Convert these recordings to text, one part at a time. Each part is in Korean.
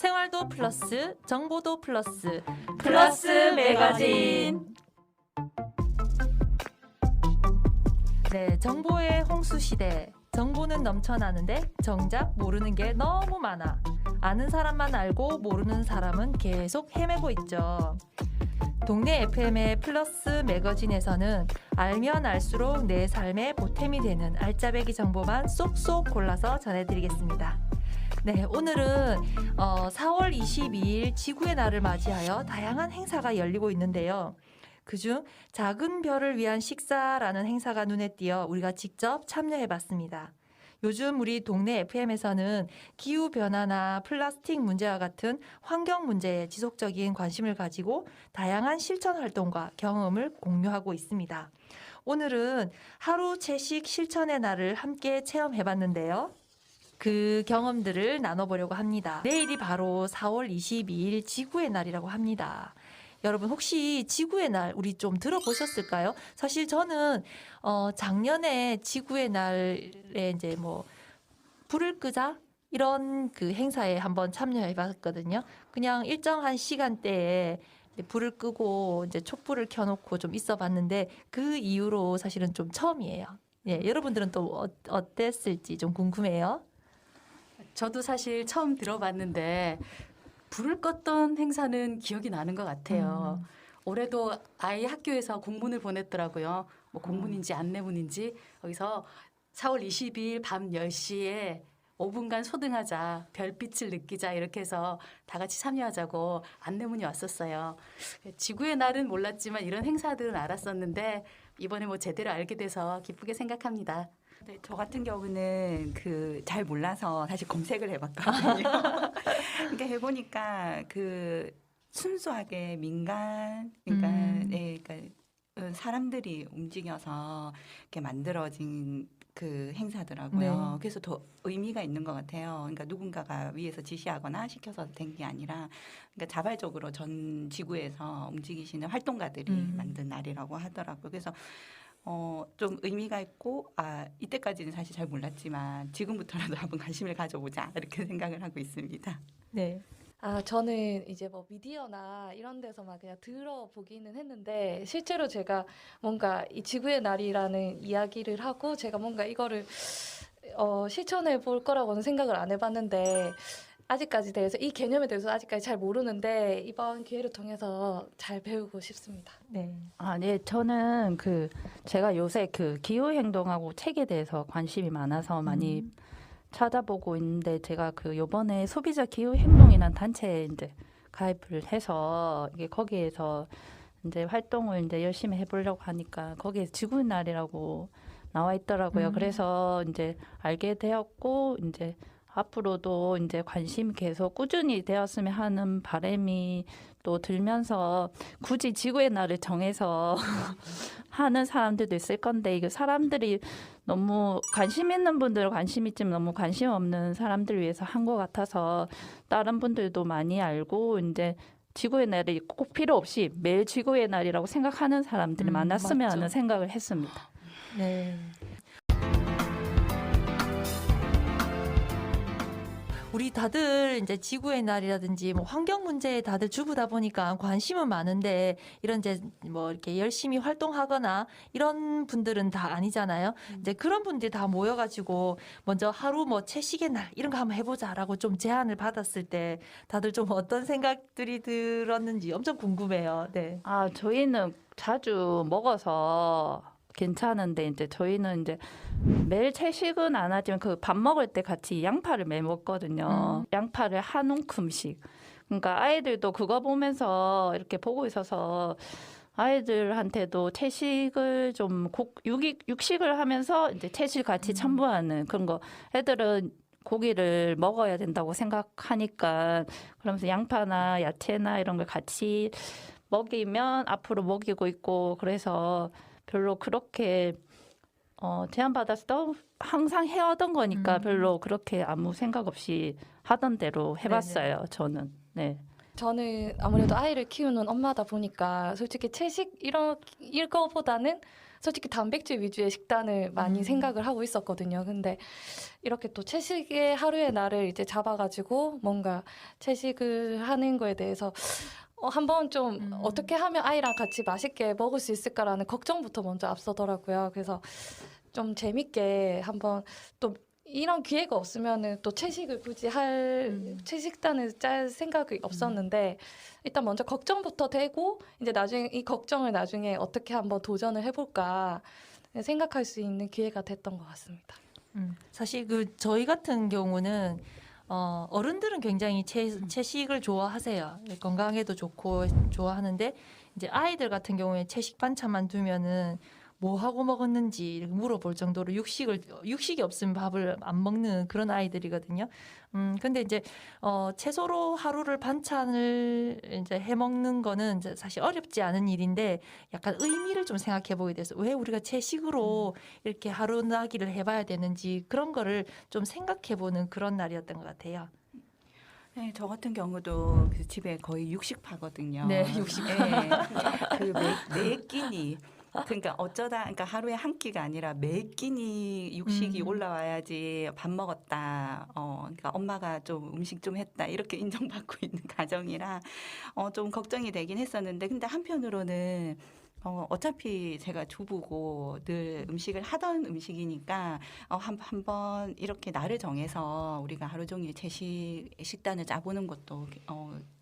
생활도 플러스, 정보도 플러스, 플러스 매거진. 네, 정보의 홍수 시대. 정보는 넘쳐나는데 정작 모르는 게 너무 많아. 아는 사람만 알고 모르는 사람은 계속 헤매고 있죠. 동네 FM의 플러스 매거진에서는 알면 알수록 내 삶의 보탬이 되는 알짜배기 정보만 쏙쏙 골라서 전해드리겠습니다. 네, 오늘은 4월 22일 지구의 날을 맞이하여 다양한 행사가 열리고 있는데요. 그중 작은 별을 위한 식사라는 행사가 눈에 띄어 우리가 직접 참여해봤습니다. 요즘 우리 동네 FM에서는 기후변화나 플라스틱 문제와 같은 환경 문제에 지속적인 관심을 가지고 다양한 실천 활동과 경험을 공유하고 있습니다. 오늘은 하루 채식 실천의 날을 함께 체험해봤는데요. 그 경험들을 나눠보려고 합니다. 내일이 바로 4월 22일 지구의 날이라고 합니다. 여러분 혹시 지구의 날 우리 좀 들어보셨을까요? 사실 저는 작년에 지구의 날에 이제 뭐 불을 끄자 이런 그 행사에 한번 참여해봤거든요. 그냥 일정한 시간대에 불을 끄고 이제 촛불을 켜놓고 좀 있어봤는데 그 이후로 사실은 좀 처음이에요. 예, 여러분들은 또 어땠을지 좀 궁금해요. 저도 사실 처음 들어봤는데 불을 껐던 행사는 기억이 나는 것 같아요. 올해도 아이 학교에서 공문을 보냈더라고요. 뭐 공문인지 안내문인지 거기서 4월 22일 밤 10시에 5분간 소등하자, 별빛을 느끼자 이렇게 해서 다 같이 참여하자고 안내문이 왔었어요. 지구의 날은 몰랐지만 이런 행사들은 알았었는데 이번에 뭐 제대로 알게 돼서 기쁘게 생각합니다. 네, 저 같은 경우는 잘 몰라서 사실 검색을 해봤거든요. 그러니까 해보니까 순수하게 민간, 그러니까 사람들이 움직여서 이렇게 만들어진 그 행사더라고요. 네. 그래서 더 의미가 있는 것 같아요. 그러니까 누군가가 위에서 지시하거나 시켜서 된 게 아니라, 그러니까 자발적으로 전 지구에서 움직이시는 활동가들이 만든 날이라고 하더라고요. 그래서 좀 의미가 있고, 이때까지는 사실 잘 몰랐지만 지금부터라도 한번 관심을 가져보자 이렇게 생각을 하고 있습니다. 네. 저는 이제 뭐 미디어나 이런 데서만 그냥 들어보기는 했는데 실제로 제가 뭔가 이 지구의 날이라는 이야기를 하고 제가 뭔가 이거를 실천해 볼 거라고는 생각을 안 해봤는데 아직까지 이 개념에 대해서 아직까지 잘 모르는데 이번 기회를 통해서 잘 배우고 싶습니다. 네. 네, 저는 제가 요새 기후 행동하고 책에 대해서 관심이 많아서 많이 찾아보고 있는데 제가 요번에 소비자 기후 행동이라는 단체에 이제 가입을 해서 이게 거기에서 이제 활동을 이제 열심히 해보려고 하니까 거기에 지구의 날이라고 나와 있더라고요. 그래서 이제 알게 되었고 이제 앞으로도 이제 관심이 계속 꾸준히 되었으면 하는 바람이 또 들면서 굳이 지구의 날을 정해서 하는 사람들도 있을 건데 이게 사람들이 너무 관심 있는 분들은 관심 있지만 너무 관심 없는 사람들을 위해서 한 것 같아서 다른 분들도 많이 알고 이제 지구의 날이 꼭 필요 없이 매일 지구의 날이라고 생각하는 사람들이 많았으면 맞죠. 하는 생각을 했습니다. 네. 우리 다들 이제 지구의 날이라든지 뭐 환경 문제에 다들 주부다 보니까 관심은 많은데 이런 이제 뭐 이렇게 열심히 활동하거나 이런 분들은 다 아니잖아요. 이제 그런 분들이 다 모여가지고 먼저 하루 뭐 채식의 날 이런 거 한번 해보자라고 좀 제안을 받았을 때 다들 좀 어떤 생각들이 들었는지 엄청 궁금해요. 네. 저희는 자주 먹어서 괜찮은데 이제 저희는 이제 매일 채식은 안 하지만 밥 먹을 때 같이 양파를 매 먹거든요. 양파를 한 움큼씩. 그러니까 아이들도 그거 보면서 이렇게 보고 있어서 아이들한테도 채식을 좀 육식을 하면서 이제 채식 같이 첨부하는 그런 거. 애들은 고기를 먹어야 된다고 생각하니까 그러면서 양파나 야채나 이런 걸 같이 먹이면 앞으로 먹이고 있고 그래서 별로 그렇게 제안받았을 때 항상 해오던 거니까 별로 그렇게 아무 생각 없이 하던 대로 해봤어요. 네네. 저는. 네. 저는 아무래도 아이를 키우는 엄마다 보니까 솔직히 채식 이거보다는 솔직히 단백질 위주의 식단을 많이 생각을 하고 있었거든요. 근데 이렇게 또 채식의 하루의 날을 이제 잡아가지고 뭔가 채식을 하는 거에 대해서 한번 좀 어떻게 하면 아이랑 같이 맛있게 먹을 수 있을까라는 걱정부터 먼저 앞서더라고요. 그래서 좀 재밌게 한번 또 이런 기회가 없으면은 또 채식을 굳이 할 채식단을 짤 생각이 없었는데 일단 먼저 걱정부터 되고 이제 나중에 이 걱정을 나중에 어떻게 한번 도전을 해볼까 생각할 수 있는 기회가 됐던 것 같습니다. 사실 그 저희 같은 경우는 어른들은 굉장히 채식을 좋아하세요. 건강에도 좋고 좋아하는데 이제 아이들 같은 경우에 채식 반찬만 두면은 뭐 하고 먹었는지 이렇게 물어볼 정도로 육식이 없으면 밥을 안 먹는 그런 아이들이거든요. 근데 이제 채소로 하루를 반찬을 이제 해 먹는 거는 이제 사실 어렵지 않은 일인데 약간 의미를 좀 생각해 보게 돼서 왜 우리가 채식으로 이렇게 하루 나기를 해봐야 되는지 그런 거를 좀 생각해 보는 그런 날이었던 것 같아요. 네, 저 같은 경우도 그 집에 거의 육식파거든요. 네, 육식파. 네, 매 끼니. 그러니까 어쩌다 그러니까 하루에 한 끼가 아니라 매 끼니 육식이 올라와야지 밥 먹었다. 그러니까 엄마가 좀 음식 좀 했다. 이렇게 인정받고 있는 가정이라 좀 걱정이 되긴 했었는데 근데 한편으로는 어차피 제가 주부고 늘 음식을 하던 음식이니까 한번 이렇게 날을 정해서 우리가 하루 종일 채식 식단을 짜보는 것도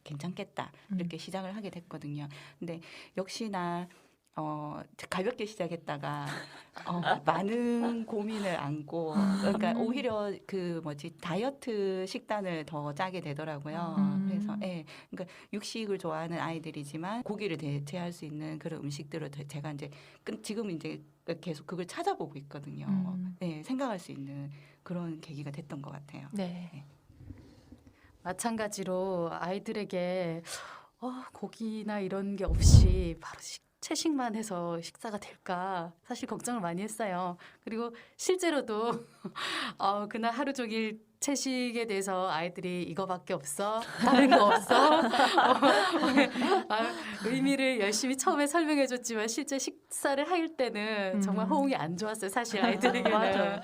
괜찮겠다. 이렇게 시작을 하게 됐거든요. 근데 역시나 가볍게 시작했다가 많은 고민을 안고 그러니까 오히려 그 다이어트 식단을 더 짜게 되더라고요. 그래서 그러니까 육식을 좋아하는 아이들이지만 고기를 대체할 수 있는 그런 음식들을 제가 이제 지금 이제 계속 그걸 찾아보고 있거든요. 네, 생각할 수 있는 그런 계기가 됐던 것 같아요. 네. 마찬가지로 아이들에게 고기나 이런 게 없이 바로 채식만 해서 식사가 될까 사실 걱정을 많이 했어요. 그리고 실제로도 그날 하루 종일 채식에 대해서 아이들이 이거밖에 없어? 다른 거 없어? 의미를 열심히 처음에 설명해줬지만 실제 식사를 할 때는 정말 호응이 안 좋았어요. 사실 아이들에게는.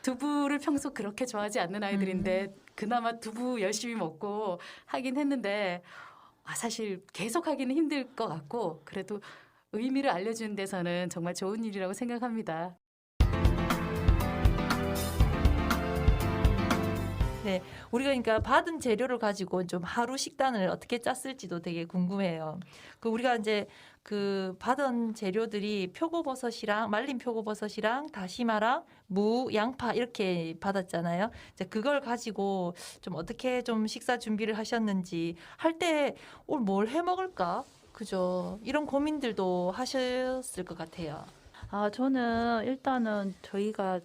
두부를 평소 그렇게 좋아하지 않는 아이들인데 그나마 두부 열심히 먹고 하긴 했는데 사실 계속 하기는 힘들 것 같고 그래도 의미를 알려주는 데서는 정말 좋은 일이라고 생각합니다. 네, 우리가 그러니까 받은 재료를 가지고 좀 하루 식단을 어떻게 짰을지도 되게 궁금해요. 그 우리가 이제 그 받은 재료들이 표고버섯이랑 말린 표고버섯이랑 다시마랑 무, 양파 이렇게 받았잖아요. 이제 그걸 가지고 좀 어떻게 좀 식사 준비를 하셨는지 할 때 오늘 뭘 해 먹을까? 그죠? 이런 고민들도 하셨을 것 같아요. 저는 일단은 저희가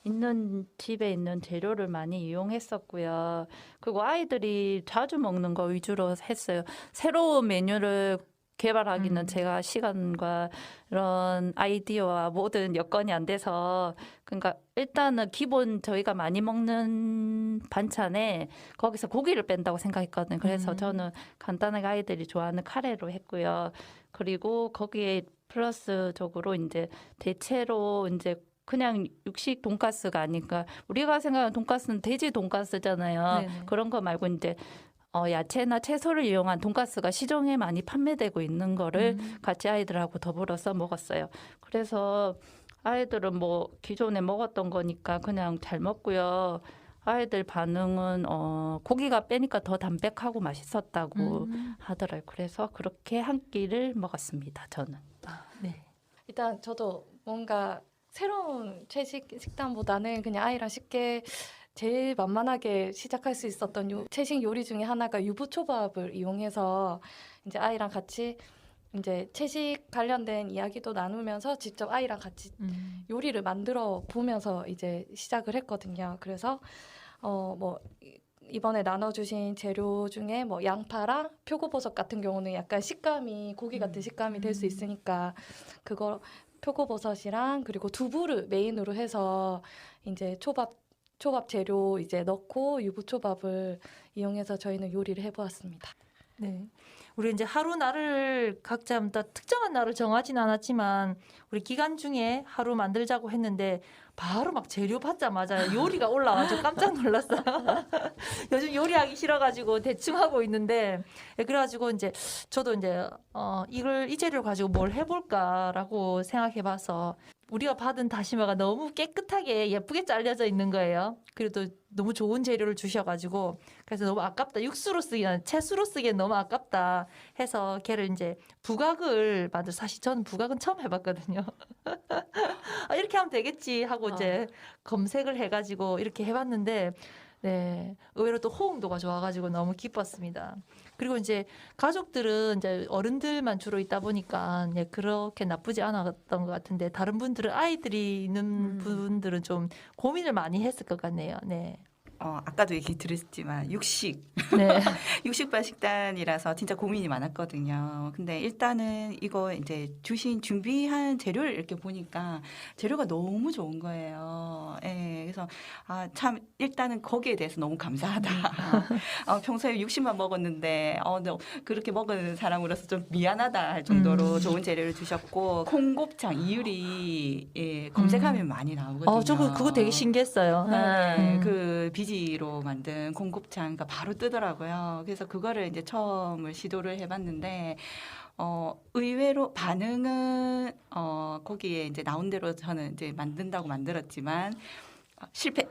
있는 집에 있는 재료를 많이 이용했었고요. 그리고 아이들이 자주 먹는 거 위주로 했어요. 새로운 메뉴를 개발하기는 제가 시간과 이런 아이디어와 모든 여건이 안 돼서 그러니까 일단은 기본 저희가 많이 먹는 반찬에 거기서 고기를 뺀다고 생각했거든요. 그래서 저는 간단하게 아이들이 좋아하는 카레로 했고요. 그리고 거기에 플러스적으로 이제 대체로 이제 그냥 육식 돈가스가 아니까 우리가 생각하는 돈가스는 돼지 돈가스잖아요. 네네. 그런 거 말고 이제 야채나 채소를 이용한 돈가스가 시중에 많이 판매되고 있는 거를 같이 아이들하고 더불어서 먹었어요. 그래서 아이들은 뭐 기존에 먹었던 거니까 그냥 잘 먹고요. 아이들 반응은 고기가 빼니까 더 담백하고 맛있었다고 하더라고요. 그래서 그렇게 한 끼를 먹었습니다. 저는. 네. 일단 저도 뭔가 새로운 채식 식단보다는 그냥 아이랑 쉽게 제일 만만하게 시작할 수 있었던 채식 요리 중에 하나가 유부초밥을 이용해서 이제 아이랑 같이 이제 채식 관련된 이야기도 나누면서 직접 아이랑 같이 요리를 만들어 보면서 이제 시작을 했거든요. 그래서 뭐 이번에 나눠주신 재료 중에 뭐 양파랑 표고버섯 같은 경우는 약간 식감이 고기 같은 식감이 될 수 있으니까 그거 표고버섯이랑 그리고 두부를 메인으로 해서 이제 초밥 재료 이제 넣고 유부초밥을 이용해서 저희는 요리를 해보았습니다. 네. 우리 이제 하루 날을 각자 다 특정한 날을 정하진 않았지만 우리 기간 중에 하루 만들자고 했는데 바로 막 재료 받자마자 요리가 올라와서 깜짝 놀랐어요. 요즘 요리하기 싫어가지고 대충 하고 있는데 그래가지고 이제 저도 이제 이 재료를 가지고 뭘 해볼까라고 생각해봐서 우리가 받은 다시마가 너무 깨끗하게 예쁘게 잘려져 있는 거예요. 그래도 너무 좋은 재료를 주셔가지고 그래서 너무 아깝다. 육수로 쓰기는 채수로 쓰기엔 너무 아깝다 해서 걔를 이제 부각을 만들. 사실 저는 부각은 처음 해봤거든요. 이렇게 하면 되겠지 하고 이제 검색을 해가지고 이렇게 해봤는데 네 의외로 또 호응도가 좋아가지고 너무 기뻤습니다. 그리고 이제 가족들은 이제 어른들만 주로 있다 보니까 예, 그렇게 나쁘지 않았던 것 같은데 다른 분들은 아이들이 있는 분들은 좀 고민을 많이 했을 것 같네요. 네. 아까도 얘기 드렸지만 육식 네. 육식반 식단이라서 진짜 고민이 많았거든요. 근데 일단은 이거 이제 준비한 재료를 이렇게 보니까 재료가 너무 좋은 거예요. 예, 그래서 참 일단은 거기에 대해서 너무 감사하다. 평소에 육식만 먹었는데 그렇게 먹은 사람으로서 좀 미안하다 할 정도로 좋은 재료를 주셨고 콩곱창 이유리 검색하면 많이 나오거든요. 저 그거 되게 신기했어요. 네, 그 비지로 만든 콩곱창 바로 뜨더라고요. 그래서 그거를 이제 처음을 시도를 해봤는데 의외로 반응은 거기에 이제 나온 대로 저는 이제 만든다고 만들었지만 실패.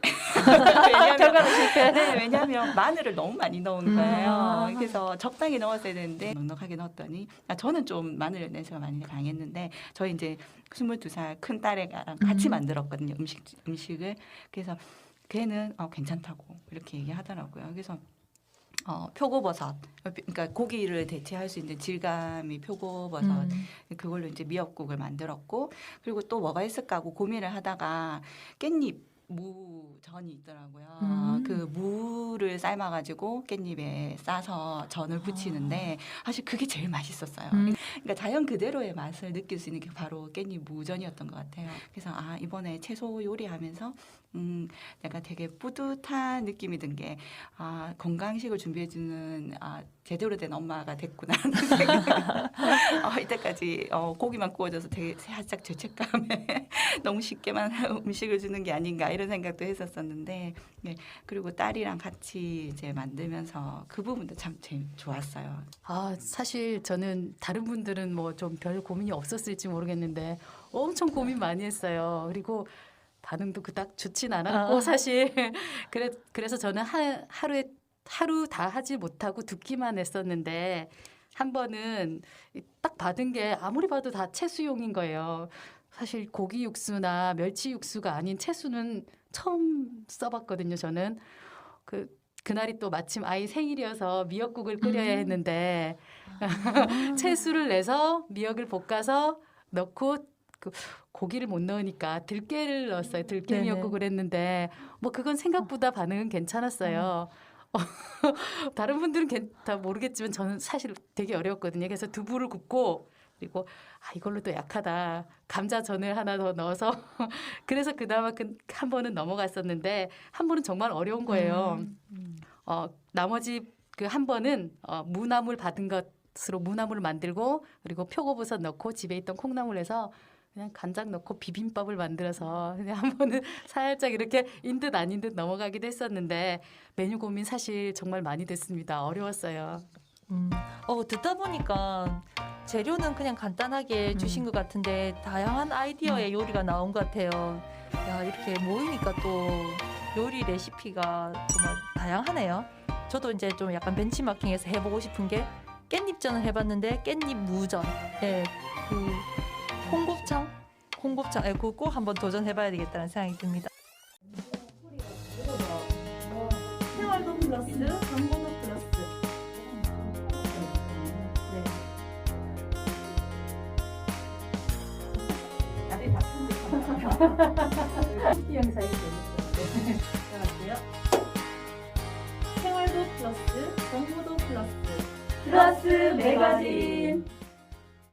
결과는 실패. 네, 왜냐하면 마늘을 너무 많이 넣은 거예요. 그래서 적당히 넣었어야 되는데 넉넉하게 넣었더니 저는 좀 마늘 냄새가 많이 강했는데 저희 이제 22살 큰 딸애랑 같이 만들었거든요. 음식을. 그래서 걔는 괜찮다고 이렇게 얘기하더라고요. 그래서 표고버섯, 그러니까 고기를 대체할 수 있는 질감이 표고버섯, 그걸로 이제 미역국을 만들었고, 그리고 또 뭐가 있을까 하고 고민을 하다가 깻잎 무전이 있더라고요. 그 무를 삶아가지고 깻잎에 싸서 전을 부치는데 사실 그게 제일 맛있었어요. 그러니까 자연 그대로의 맛을 느낄 수 있는 게 바로 깻잎 무전이었던 것 같아요. 그래서 이번에 채소 요리하면서 내가 되게 뿌듯한 느낌이 든 게 건강식을 준비해주는 제대로 된 엄마가 됐구나 하는 생각. 이때까지 고기만 구워줘서 되게 살짝 죄책감에 너무 쉽게만 음식을 주는 게 아닌가 이런 생각도 했었었는데 네. 그리고 딸이랑 같이 이제 만들면서 그 부분도 참 제일 좋았어요. 사실 저는 다른 분들은 뭐 좀 별 고민이 없었을지 모르겠는데 엄청 고민 많이 했어요. 그리고 반응도 그닥 좋진 않았고 사실 그래서 저는 하루 다 하지 못하고 듣기만 했었는데 한 번은 딱 받은 게 아무리 봐도 다 채수용인 거예요. 사실 고기 육수나 멸치 육수가 아닌 채수는 처음 써봤거든요. 저는 그날이 또 마침 아이 생일이어서 미역국을 끓여야 했는데 채수를 내서 미역을 볶아서 넣고 고기를 못 넣으니까 들깨를 넣었어요. 들깨 미역국을 했는데 뭐 그건 생각보다 반응은 괜찮았어요. 다른 분들은 다 모르겠지만 저는 사실 되게 어려웠거든요. 그래서 두부를 굽고 그리고 이걸로 또 약하다. 감자전을 하나 더 넣어서 그래서 그나마 한 번은 넘어갔었는데 한 번은 정말 어려운 거예요. 나머지 그 한 번은 무나물 받은 것으로 무나물을 만들고 그리고 표고버섯 넣고 집에 있던 콩나물 해서 그냥 간장 넣고 비빔밥을 만들어서 그냥 한 번은 살짝 이렇게 인 듯 아닌 듯 넘어가기도 했었는데 메뉴 고민 사실 정말 많이 됐습니다. 어려웠어요. 듣다 보니까 재료는 그냥 간단하게 주신 것 같은데 다양한 아이디어의 요리가 나온 것 같아요. 야, 이렇게 모이니까 또 요리 레시피가 정말 다양하네요. 저도 이제 좀 약간 벤치마킹해서 해보고 싶은 게 깻잎전을 해봤는데 깻잎 무전. 네, 홍곱창, 그거 꼭 한번 도전해봐야 되겠다는 생각이 듭니다. 생활도 플러스, 정보도 플러스. 이 영상이 재밌어요. 들어갔어요. 생활도 플러스, 정보도 플러스, 플러스 4가지.